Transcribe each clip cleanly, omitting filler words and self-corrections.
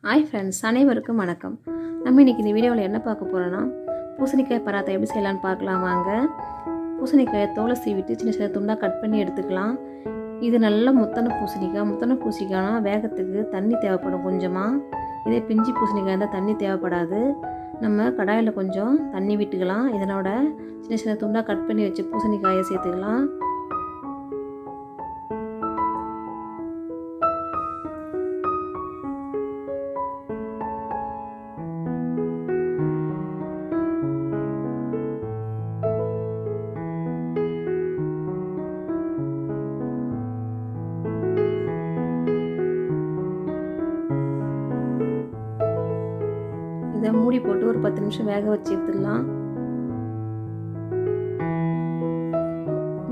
Hi friends, அனைவருக்கும் வணக்கம். நம்ம இன்றைக்கி இந்த வீடியோவில் என்ன பார்க்க போகிறோன்னா, பூசணிக்காய் பராத்தா எப்படி செய்யலான்னு பார்க்கலாம் வாங்க. பூசணிக்காயை தோலை சீவிட்டு சின்ன சின்ன துண்டாக கட் பண்ணி எடுத்துக்கலாம். இது நல்ல முத்தனை பூசணிக்காய்னா வேகத்துக்கு தண்ணி தேவைப்படும் கொஞ்சமாக. இதே பிஞ்சி பூசணிக்காய் இருந்தால் தண்ணி தேவைப்படாது. நம்ம கடாயில் கொஞ்சம் தண்ணி விட்டுக்கலாம். இதனோட சின்ன சின்ன துண்டாக கட் பண்ணி வச்சு பூசணிக்காயை சேர்த்துக்கலாம். இதை மூடி போட்டு ஒரு 10 நிமிஷம் வேக வச்சு எடுத்துடலாம்.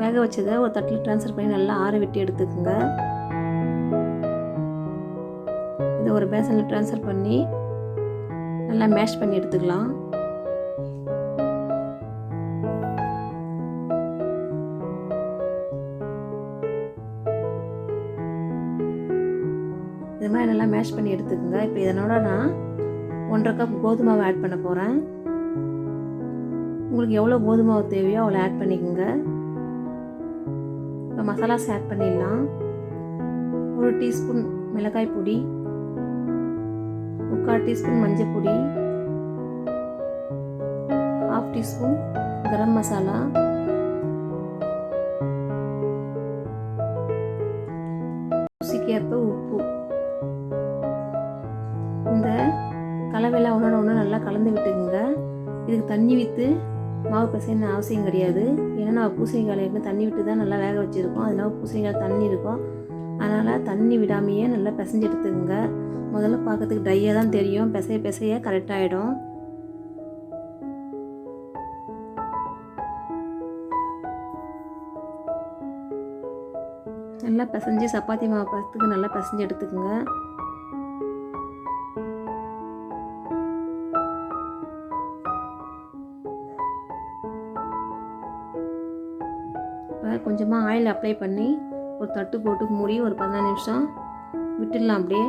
வேக வச்சதை ஒரு தட்டில் ட்ரான்ஸ்ஃபர் பண்ணி நல்லா ஆற விட்டு எடுத்துக்கோங்க. இதை ஒரு பேசனில் ட்ரான்ஸ்ஃபர் பண்ணி நல்லா மேஷ் பண்ணி எடுத்துக்கலாம். இது மாதிரி நல்லா மேஷ் பண்ணி எடுத்துக்கோங்க. இப்போ இதனோட நான் 1.5 கப் கோதுமை மாவு ஆட் பண்ண போகிறேன். உங்களுக்கு எவ்வளோ கோதுமை மாவு தேவையோ அவ்வளோ ஆட் பண்ணிக்கோங்க. இப்போ மசாலாஸ் ஆட் பண்ணிடலாம். 1 டீஸ்பூன் மிளகாய் பொடி, 3/4 டீஸ்பூன் மஞ்சள் பொடி, 1/2 டீஸ்பூன் கரம் மசாலா, ருசிக்கேற்ப உப்பு. இந்த கலவையெல்லாம் ஒன்றோட ஒன்று நல்லா கலந்து விட்டுக்குங்க. இதுக்கு தண்ணி விற்று மாவு பிசைன்னு அவசியம் கிடையாது. ஏன்னா நம்ம பூசணிக்காயில் தண்ணி விட்டு தான் நல்லா வேக வச்சுருக்கோம். அதனால பூசணிக்காய் தண்ணி இருக்கும். அதனால் தண்ணி விடாமையே நல்லா பிசைஞ்சு எடுத்துக்கோங்க. முதல்ல பார்க்கறதுக்கு ட்ரையாக தான் தெரியும். பிசைய கரெக்டாகிடும். நல்லா பிசைஞ்சு சப்பாத்தி மாவு பதத்துக்கு நல்லா பிசைஞ்சு எடுத்துக்கோங்க. கொஞ்சமாக ஆயில் அப்ளை பண்ணி ஒரு தட்டு போட்டு மூடி ஒரு 15 நிமிஷம் விட்டுடலாம். அப்படியே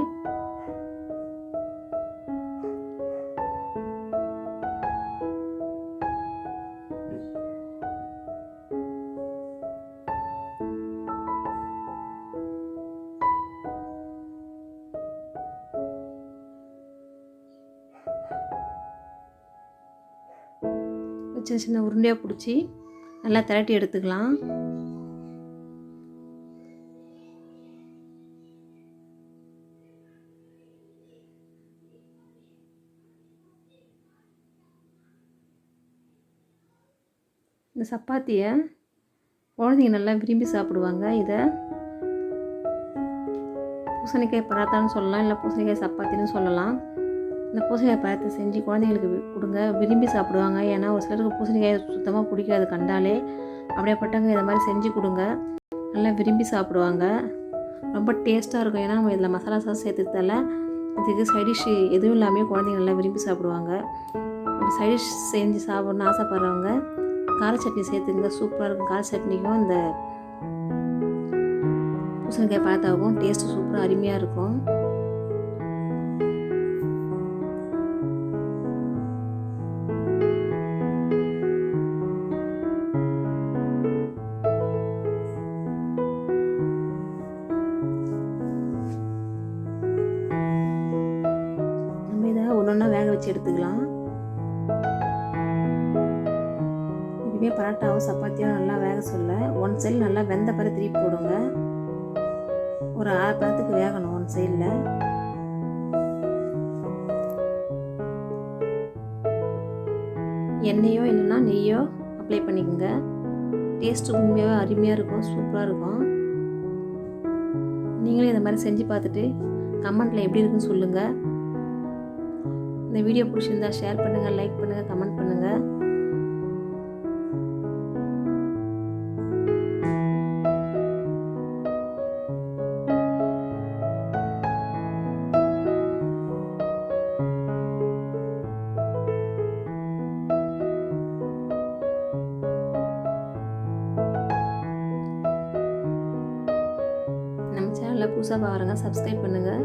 சின்ன சின்ன உருண்டையாக பிடிச்சி நல்லா திரட்டி எடுத்துக்கலாம். இந்த சப்பாத்தியை குழந்தைங்க நல்லா விரும்பி சாப்பிடுவாங்க. இதை பூசணிக்காய் பராத்தான்னு சொல்லலாம், இல்லை பூசணிக்காய் சப்பாத்தின்னு சொல்லலாம். இந்த பூசணிக்காய் பராத்தை செஞ்சு குழந்தைங்களுக்கு கொடுங்க, விரும்பி சாப்பிடுவாங்க. ஏன்னா ஒரு சிலருக்கு பூசணிக்காய் சுத்தமாக பிடிக்காது கண்டாலே. அப்படியேப்பட்டவங்க இதை மாதிரி செஞ்சு கொடுங்க, நல்லா விரும்பி சாப்பிடுவாங்க. ரொம்ப டேஸ்ட்டாக இருக்கும். ஏன்னா நம்ம இதில் மசாலா சாஸ் சேர்த்துறதால இதுக்கு சைடிஷ் எதுவும் இல்லாமல் குழந்தைங்க நல்லா விரும்பி சாப்பிடுவாங்க. இப்படி சைடிஷ் செஞ்சு சாப்பிட்ணுன்னு ஆசைப்பட்றவங்க கார சட்னி சேர்த்துங்க. சூப்பராக இருக்கும். கார சட்னிக்கும் இந்த பூசணிக்காய் பராத்தாவுக்கும் டேஸ்ட்டு சூப்பராக அருமையாக இருக்கும். நம்ம இதை ஒன்றொன்னா வேக வச்சு எடுத்துக்கலாம். பராட்டாவோ சப்பாத்தியோ நல்லா வேக சொல்ல ஒன் சைடு நல்லா வெந்த பிறகு திருப்பி போடுங்க. ஒரு 1/2 பதத்துக்கு வேகணும் ஒன் சைடில். எண்ணெயோ இல்லைன்னா நெய்யோ அப்ளை பண்ணிக்கோங்க. டேஸ்ட்டு உண்மையாகவே அருமையாக இருக்கும், சூப்பராக இருக்கும். நீங்களே இந்த மாதிரி செஞ்சு பார்த்துட்டு கமெண்ட்டில் எப்படி இருக்குன்னு சொல்லுங்கள். இந்த வீடியோ பிடிச்சிருந்தா ஷேர் பண்ணுங்கள், லைக் பண்ணுங்கள், கமெண்ட் பண்ணுங்கள். புதுசாக பாருங்கள், சப்ஸ்கிரைப் பண்ணுங்கள்.